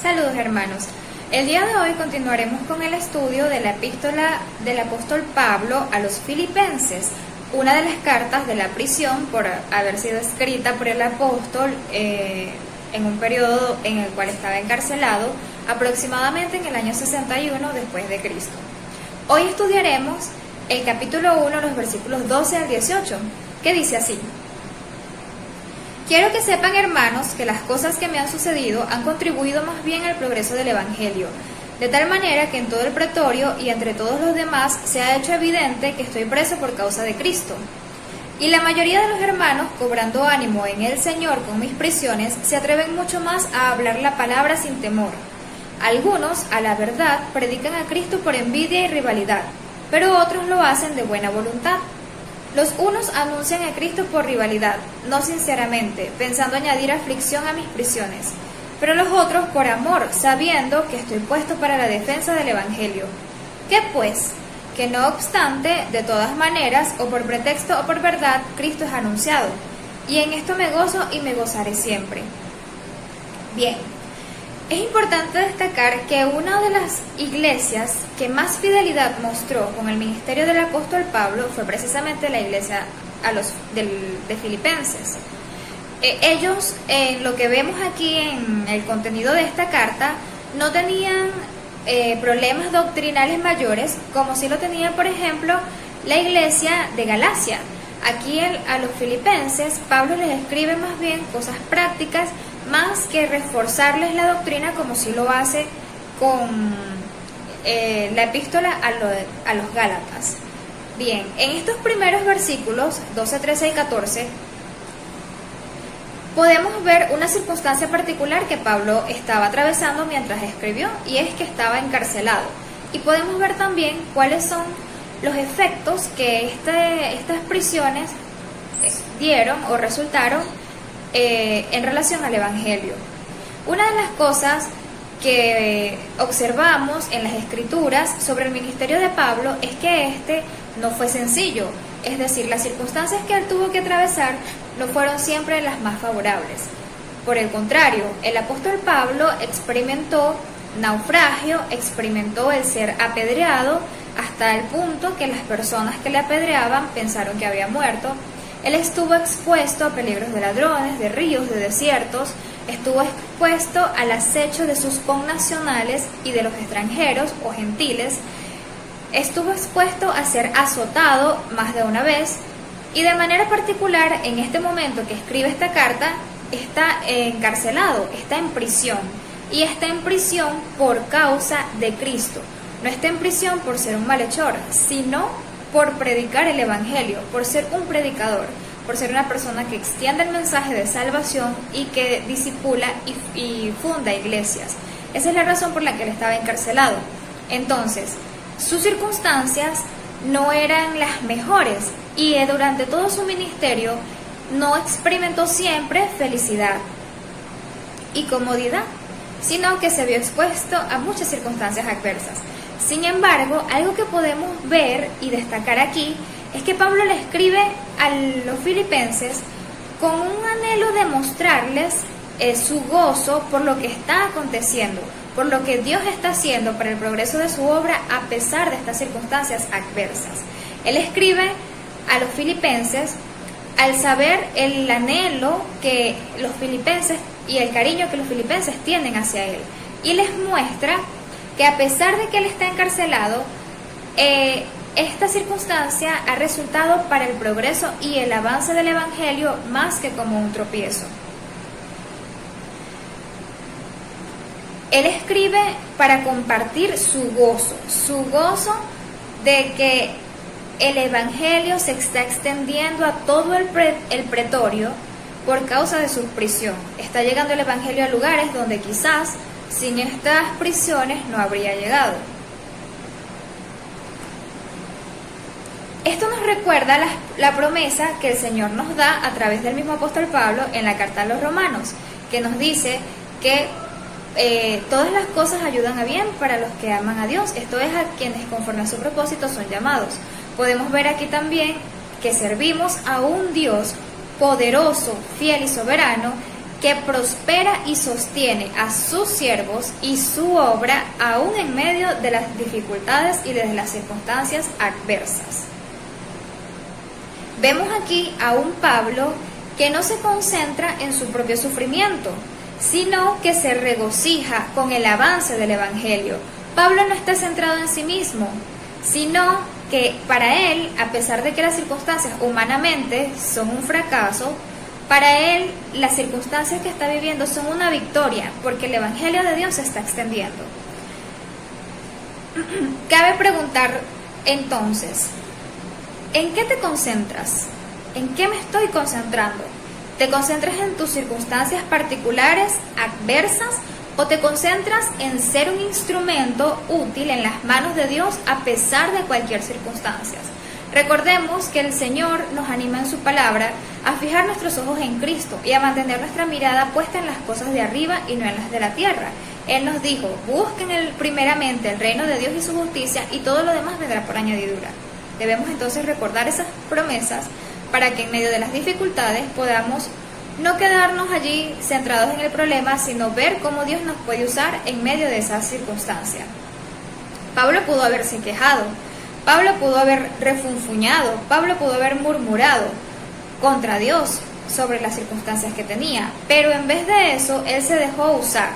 Saludos hermanos, el día de hoy continuaremos con el estudio de la epístola del apóstol Pablo a los Filipenses, una de las cartas de la prisión por haber sido escrita por el apóstol en un periodo en el cual estaba encarcelado, aproximadamente en el año 61 después de Cristo. Hoy estudiaremos el capítulo 1, los versículos 12 al 18, que dice así: Quiero que sepan, hermanos, que las cosas que me han sucedido han contribuido más bien al progreso del Evangelio, de tal manera que en todo el pretorio y entre todos los demás se ha hecho evidente que estoy preso por causa de Cristo. Y la mayoría de los hermanos, cobrando ánimo en el Señor con mis prisiones, se atreven mucho más a hablar la palabra sin temor. Algunos, a la verdad, predican a Cristo por envidia y rivalidad, pero otros lo hacen de buena voluntad. Los unos anuncian a Cristo por rivalidad, no sinceramente, pensando añadir aflicción a mis prisiones, pero los otros por amor, sabiendo que estoy puesto para la defensa del Evangelio. ¿Qué pues? Que no obstante, de todas maneras, o por pretexto o por verdad, Cristo es anunciado, y en esto me gozo y me gozaré siempre. Bien, es importante destacar que una de las iglesias que más fidelidad mostró con el ministerio del apóstol Pablo fue precisamente la iglesia de Filipenses. Ellos, lo que vemos aquí en el contenido de esta carta, no tenían problemas doctrinales mayores, como si lo tenía, por ejemplo, la iglesia de Galacia. Aquí a los filipenses, Pablo les escribe más bien cosas prácticas, más que reforzarles la doctrina como si lo hace con la epístola a los Gálatas. Bien, en estos primeros versículos, 12, 13 y 14, podemos ver una circunstancia particular que Pablo estaba atravesando mientras escribió, y es que estaba encarcelado. Y podemos ver también cuáles son los efectos que estas prisiones dieron o resultaron en relación al Evangelio. Una de las cosas que observamos en las Escrituras sobre el ministerio de Pablo es que este no fue sencillo, es decir, las circunstancias que él tuvo que atravesar no fueron siempre las más favorables. Por el contrario, el apóstol Pablo experimentó naufragio, experimentó el ser apedreado hasta el punto que las personas que le apedreaban pensaron que había muerto. Él estuvo expuesto a peligros de ladrones, de ríos, de desiertos, estuvo expuesto al acecho de sus connacionales y de los extranjeros o gentiles, estuvo expuesto a ser azotado más de una vez, y de manera particular, en este momento que escribe esta carta, está encarcelado, está en prisión, y está en prisión por causa de Cristo. No está en prisión por ser un malhechor, sino por predicar el Evangelio, por ser un predicador, por ser una persona que extiende el mensaje de salvación y que discipula y funda iglesias. Esa es la razón por la que él estaba encarcelado. Entonces, sus circunstancias no eran las mejores, y durante todo su ministerio no experimentó siempre felicidad y comodidad, sino que se vio expuesto a muchas circunstancias adversas. Sin embargo, algo que podemos ver y destacar aquí es que Pablo le escribe a los filipenses con un anhelo de mostrarles su gozo por lo que está aconteciendo, por lo que Dios está haciendo para el progreso de su obra a pesar de estas circunstancias adversas. Él escribe a los filipenses al saber el anhelo que los filipenses y el cariño que los filipenses tienen hacia él, y les muestra que a pesar de que él está encarcelado, esta circunstancia ha resultado para el progreso y el avance del Evangelio más que como un tropiezo. Él escribe para compartir su gozo de que el Evangelio se está extendiendo a todo el pretorio por causa de su prisión. Está llegando el Evangelio a lugares donde quizás sin estas prisiones no habría llegado. Esto nos recuerda la promesa que el Señor nos da a través del mismo apóstol Pablo en la carta a los Romanos, que nos dice que todas las cosas ayudan a bien para los que aman a Dios, esto es, a quienes conforme a su propósito son llamados. Podemos ver aquí también que servimos a un Dios poderoso, fiel y soberano, que prospera y sostiene a sus siervos y su obra aún en medio de las dificultades y de las circunstancias adversas. Vemos aquí a un Pablo que no se concentra en su propio sufrimiento, sino que se regocija con el avance del Evangelio. Pablo no está centrado en sí mismo, sino que para él, a pesar de que las circunstancias humanamente son un fracaso, para él las circunstancias que está viviendo son una victoria, porque el Evangelio de Dios se está extendiendo. Cabe preguntar entonces, ¿en qué te concentras? ¿En qué me estoy concentrando? ¿Te concentras en tus circunstancias particulares, adversas, o te concentras en ser un instrumento útil en las manos de Dios a pesar de cualquier circunstancia? Recordemos que el Señor nos anima en su palabra a fijar nuestros ojos en Cristo y a mantener nuestra mirada puesta en las cosas de arriba y no en las de la tierra. Él nos dijo, busquen primeramente el reino de Dios y su justicia, y todo lo demás vendrá por añadidura. Debemos entonces recordar esas promesas para que en medio de las dificultades podamos no quedarnos allí centrados en el problema, sino ver cómo Dios nos puede usar en medio de esas circunstancias. Pablo pudo haberse quejado, Pablo pudo haber refunfuñado, Pablo pudo haber murmurado contra Dios sobre las circunstancias que tenía, pero en vez de eso, él se dejó usar.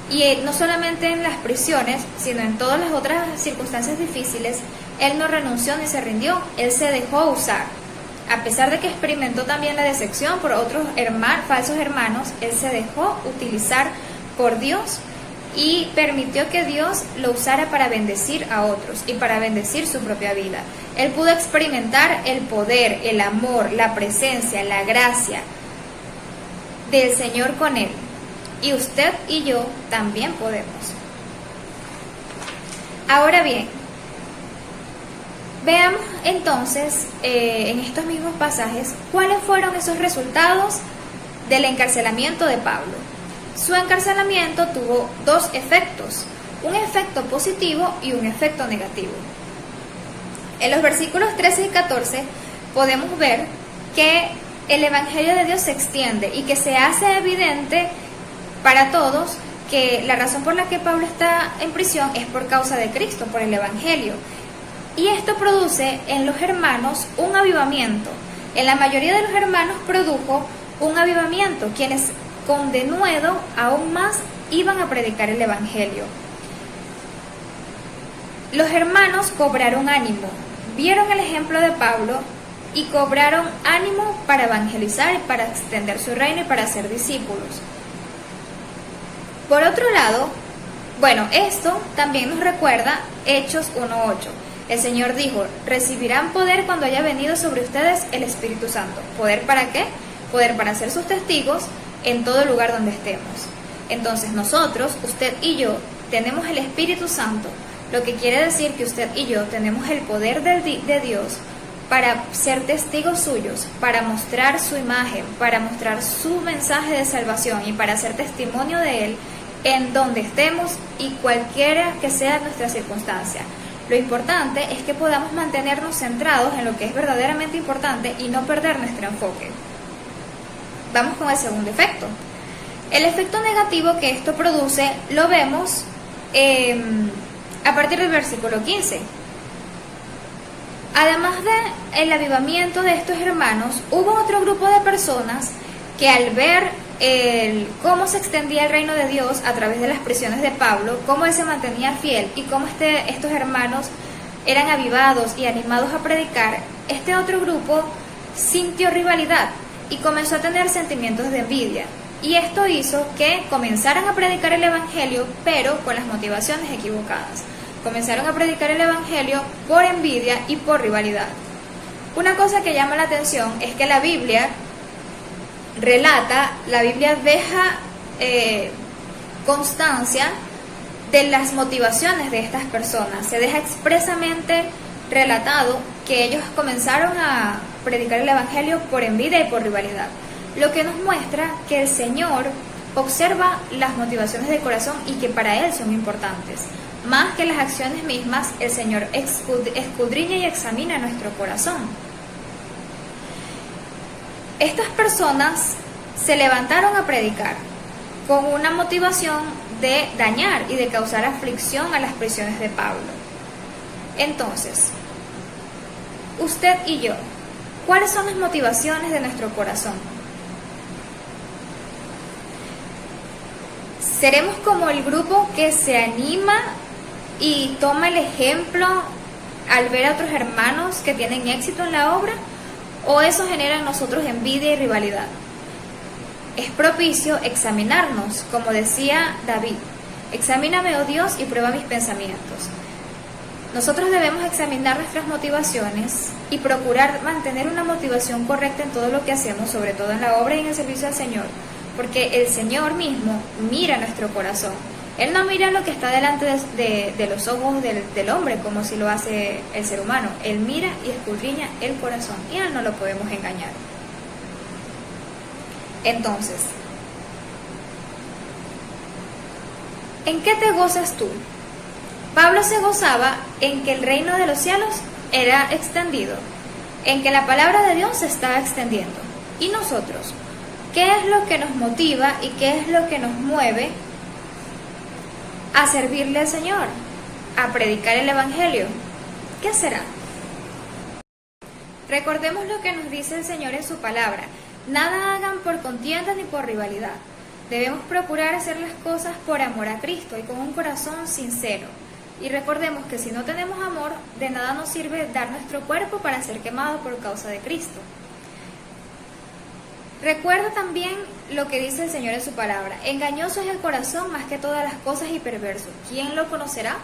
Y no solamente en las prisiones, sino en todas las otras circunstancias difíciles, él no renunció ni se rindió, él se dejó usar. A pesar de que experimentó también la decepción por otros falsos hermanos, él se dejó utilizar por Dios y permitió que Dios lo usara para bendecir a otros y para bendecir su propia vida. Él pudo experimentar el poder, el amor, la presencia, la gracia del Señor con él. Y usted y yo también podemos. Ahora bien, veamos entonces en estos mismos pasajes cuáles fueron esos resultados del encarcelamiento de Pablo. Su encarcelamiento tuvo dos efectos, un efecto positivo y un efecto negativo. En los versículos 13 y 14 podemos ver que el Evangelio de Dios se extiende y que se hace evidente para todos que la razón por la que Pablo está en prisión es por causa de Cristo, por el Evangelio. Y esto produce en los hermanos un avivamiento. En la mayoría de los hermanos produjo un avivamiento, quienes con denuedo aún más iban a predicar el Evangelio. Los hermanos cobraron ánimo, vieron el ejemplo de Pablo y cobraron ánimo para evangelizar y para extender su reino y para ser discípulos. Por otro lado, esto también nos recuerda Hechos 1:8. El Señor dijo, recibirán poder cuando haya venido sobre ustedes el Espíritu Santo. ¿Poder para qué? Poder para ser sus testigos en todo lugar donde estemos. Entonces nosotros, usted y yo, tenemos el Espíritu Santo, lo que quiere decir que usted y yo tenemos el poder de Dios para ser testigos suyos, para mostrar su imagen, para mostrar su mensaje de salvación y para hacer testimonio de Él en donde estemos y cualquiera que sea nuestra circunstancia. Lo importante es que podamos mantenernos centrados en lo que es verdaderamente importante y no perder nuestro enfoque. Vamos con el segundo efecto. El efecto negativo que esto produce lo vemos a partir del versículo 15. Además del avivamiento de estos hermanos, hubo otro grupo de personas que al ver cómo se extendía el reino de Dios a través de las prisiones de Pablo, cómo él se mantenía fiel y cómo estos hermanos eran avivados y animados a predicar, este otro grupo sintió rivalidad y comenzó a tener sentimientos de envidia. Y esto hizo que comenzaran a predicar el Evangelio, pero con las motivaciones equivocadas. Comenzaron a predicar el Evangelio por envidia y por rivalidad. Una cosa que llama la atención es que la Biblia deja constancia de las motivaciones de estas personas. Se deja expresamente relatado que ellos comenzaron a predicar el Evangelio por envidia y por rivalidad, lo que nos muestra que el Señor observa las motivaciones del corazón y que para Él son importantes. Más que las acciones mismas, el Señor escudriña y examina nuestro corazón. Estas personas se levantaron a predicar con una motivación de dañar y de causar aflicción a las prisiones de Pablo. Entonces, usted y yo, ¿cuáles son las motivaciones de nuestro corazón? ¿Seremos como el grupo que se anima y toma el ejemplo al ver a otros hermanos que tienen éxito en la obra? ¿O eso genera en nosotros envidia y rivalidad? Es propicio examinarnos, como decía David: examíname, oh Dios, y prueba mis pensamientos. Nosotros debemos examinar nuestras motivaciones y procurar mantener una motivación correcta en todo lo que hacemos, sobre todo en la obra y en el servicio al Señor, porque el Señor mismo mira nuestro corazón. Él no mira lo que está delante de los ojos del hombre, como si lo hace el ser humano. Él mira y escudriña el corazón, y a él no lo podemos engañar. Entonces, ¿en qué te gozas tú? Pablo se gozaba en que el reino de los cielos era extendido, en que la palabra de Dios se estaba extendiendo. ¿Y nosotros? ¿Qué es lo que nos motiva y qué es lo que nos mueve a servirle al Señor, a predicar el Evangelio? ¿Qué será? Recordemos lo que nos dice el Señor en su palabra: nada hagan por contienda ni por rivalidad. Debemos procurar hacer las cosas por amor a Cristo y con un corazón sincero. Y recordemos que si no tenemos amor, de nada nos sirve dar nuestro cuerpo para ser quemado por causa de Cristo. Recuerda también lo que dice el Señor en su palabra: engañoso es el corazón más que todas las cosas y perverso. ¿Quién lo conocerá?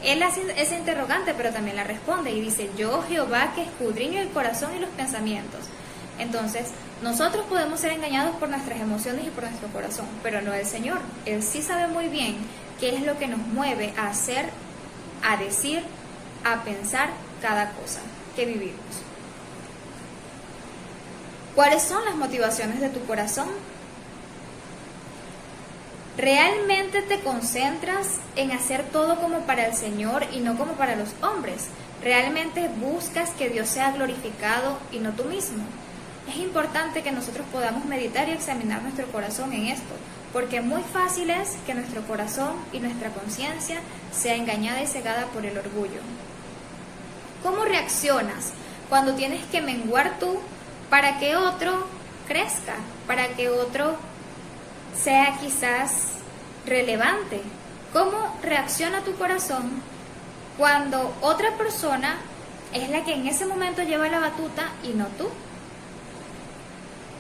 Él hace ese interrogante, pero también la responde y dice: yo, Jehová, que escudriño el corazón y los pensamientos. Entonces, nosotros podemos ser engañados por nuestras emociones y por nuestro corazón, pero no el Señor. Él sí sabe muy bien qué es lo que nos mueve a hacer, a decir, a pensar cada cosa que vivimos. ¿Cuáles son las motivaciones de tu corazón? ¿Realmente te concentras en hacer todo como para el Señor y no como para los hombres? ¿Realmente buscas que Dios sea glorificado y no tú mismo? Es importante que nosotros podamos meditar y examinar nuestro corazón en esto, porque muy fácil es que nuestro corazón y nuestra conciencia sea engañada y cegada por el orgullo. ¿Cómo reaccionas cuando tienes que menguar tú para que otro crezca, para que otro sea quizás relevante? ¿Cómo reacciona tu corazón cuando otra persona es la que en ese momento lleva la batuta y no tú?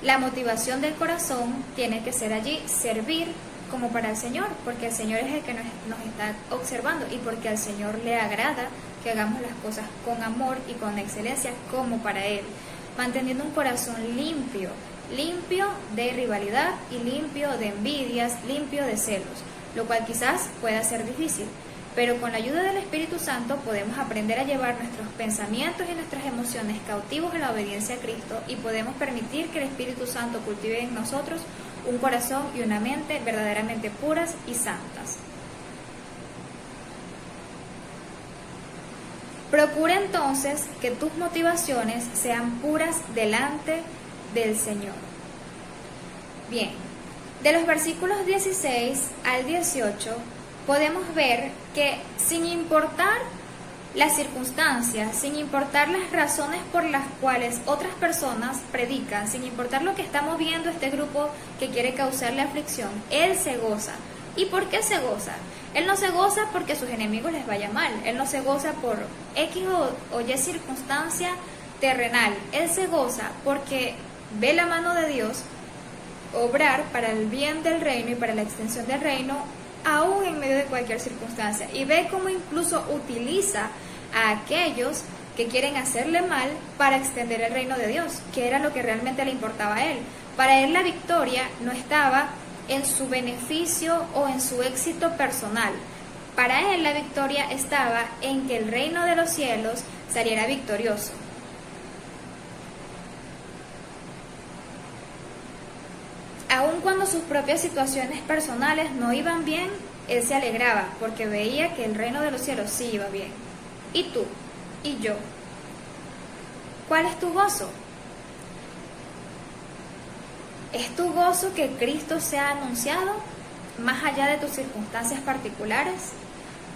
La motivación del corazón tiene que ser allí servir como para el Señor, porque el Señor es el que nos está observando y porque al Señor le agrada que hagamos las cosas con amor y con excelencia como para Él, manteniendo un corazón limpio, limpio de rivalidad y limpio de envidias, limpio de celos, lo cual quizás pueda ser difícil, pero con la ayuda del Espíritu Santo podemos aprender a llevar nuestros pensamientos y nuestras emociones cautivos a la obediencia a Cristo y podemos permitir que el Espíritu Santo cultive en nosotros un corazón y una mente verdaderamente puras y santas. Procura entonces que tus motivaciones sean puras delante del Señor. Bien, de los versículos 16 al 18 podemos ver que sin importar las circunstancias, sin importar las razones por las cuales otras personas predican, sin importar lo que está moviendo este grupo que quiere causarle aflicción, Él se goza. ¿Y por qué se goza? Él no se goza porque a sus enemigos les vaya mal, Él no se goza por X o Y circunstancia terrenal, Él se goza porque ve la mano de Dios obrar para el bien del reino y para la extensión del reino, aún en medio de cualquier circunstancia, y ve cómo incluso utiliza a aquellos que quieren hacerle mal para extender el reino de Dios, que era lo que realmente le importaba a él. Para él la victoria no estaba en su beneficio o en su éxito personal. Para él la victoria estaba en que el reino de los cielos saliera victorioso. Aun cuando sus propias situaciones personales no iban bien, él se alegraba porque veía que el reino de los cielos sí iba bien. ¿Y tú? ¿Y yo? ¿Cuál es tu gozo? ¿Es tu gozo que Cristo sea anunciado más allá de tus circunstancias particulares?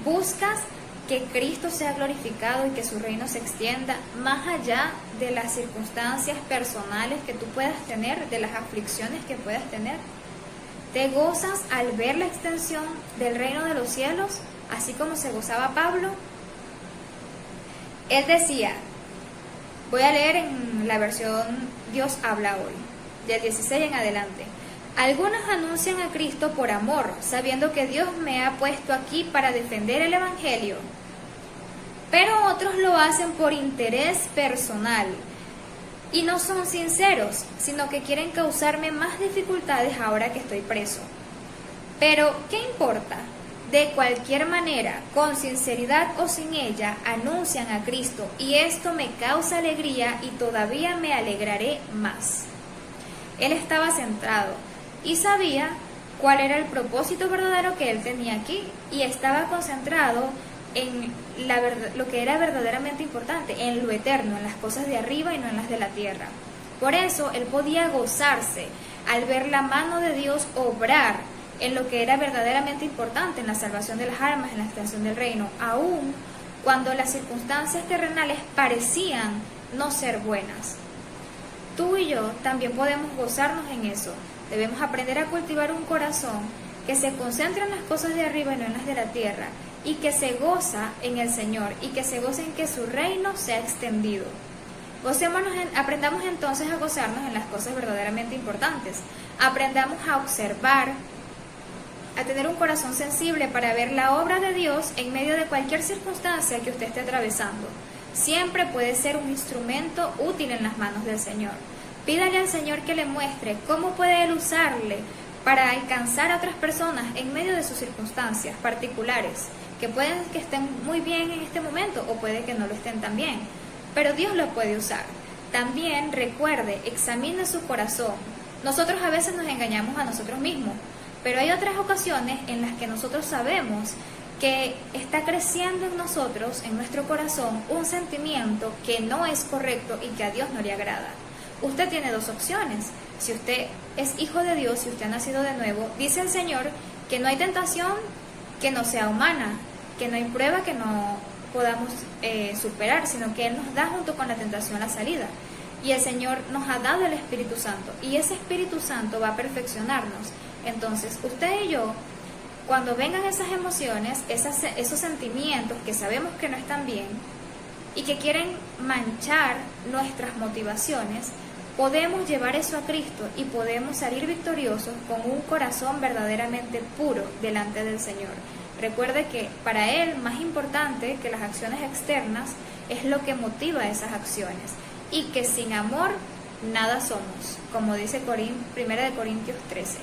¿Buscas que Cristo sea glorificado y que su reino se extienda más allá de las circunstancias personales que tú puedas tener, de las aflicciones que puedas tener? ¿Te gozas al ver la extensión del reino de los cielos, así como se gozaba Pablo? Él decía, voy a leer en la versión Dios habla hoy, del 16 en adelante. Algunos anuncian a Cristo por amor, sabiendo que Dios me ha puesto aquí para defender el Evangelio. Pero otros lo hacen por interés personal y no son sinceros, sino que quieren causarme más dificultades ahora que estoy preso. Pero, ¿qué importa? De cualquier manera, con sinceridad o sin ella, anuncian a Cristo y esto me causa alegría y todavía me alegraré más. Él estaba centrado y sabía cuál era el propósito verdadero que él tenía aquí y estaba concentrado en lo que era verdaderamente importante, en lo eterno, en las cosas de arriba y no en las de la tierra. Por eso él podía gozarse al ver la mano de Dios obrar en lo que era verdaderamente importante, en la salvación de las almas, en la extensión del reino, aun cuando las circunstancias terrenales parecían no ser buenas. Tú y yo también podemos gozarnos en eso. Debemos aprender a cultivar un corazón que se concentra en las cosas de arriba y no en las de la tierra, y que se goza en el Señor, y que se goza en que su reino sea extendido. Aprendamos entonces a gozarnos en las cosas verdaderamente importantes. Aprendamos a observar, a tener un corazón sensible para ver la obra de Dios en medio de cualquier circunstancia que usted esté atravesando. Siempre puede ser un instrumento útil en las manos del Señor. Pídale al Señor que le muestre cómo puede Él usarle para alcanzar a otras personas en medio de sus circunstancias particulares, que pueden que estén muy bien en este momento o puede que no lo estén tan bien, pero Dios lo puede usar. También recuerde, examine su corazón. Nosotros a veces nos engañamos a nosotros mismos, pero hay otras ocasiones en las que nosotros sabemos que está creciendo en nosotros, en nuestro corazón, un sentimiento que no es correcto y que a Dios no le agrada. Usted tiene dos opciones. Si usted es hijo de Dios, si usted ha nacido de nuevo, dice el Señor que no hay tentación que no sea humana, que no hay prueba que no podamos superar, sino que Él nos da junto con la tentación la salida. Y el Señor nos ha dado el Espíritu Santo, y ese Espíritu Santo va a perfeccionarnos. Entonces, usted y yo, cuando vengan esas emociones, esos sentimientos que sabemos que no están bien y que quieren manchar nuestras motivaciones, podemos llevar eso a Cristo y podemos salir victoriosos con un corazón verdaderamente puro delante del Señor. Recuerde que para Él más importante que las acciones externas es lo que motiva esas acciones y que sin amor nada somos, como dice 1 Corintios 13.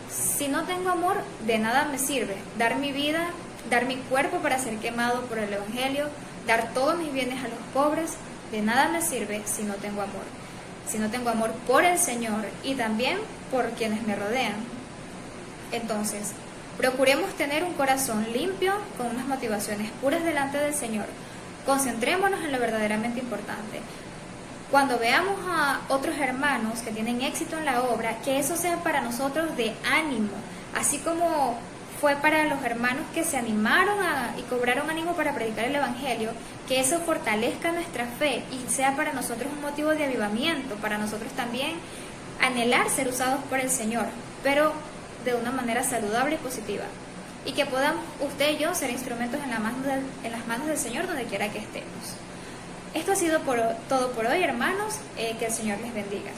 Si no tengo amor, de nada me sirve dar mi vida, dar mi cuerpo para ser quemado por el Evangelio, dar todos mis bienes a los pobres, de nada me sirve si no tengo amor. Si no tengo amor por el Señor y también por quienes me rodean. Entonces, procuremos tener un corazón limpio, con unas motivaciones puras delante del Señor. Concentrémonos en lo verdaderamente importante. Cuando veamos a otros hermanos que tienen éxito en la obra, que eso sea para nosotros de ánimo, así como fue para los hermanos que se animaron y cobraron ánimo para predicar el Evangelio, que eso fortalezca nuestra fe y sea para nosotros un motivo de avivamiento, para nosotros también anhelar ser usados por el Señor, pero de una manera saludable y positiva. Y que podamos usted y yo ser instrumentos en las manos del Señor donde quiera que estemos. Esto ha sido todo por hoy, hermanos. Que el Señor les bendiga.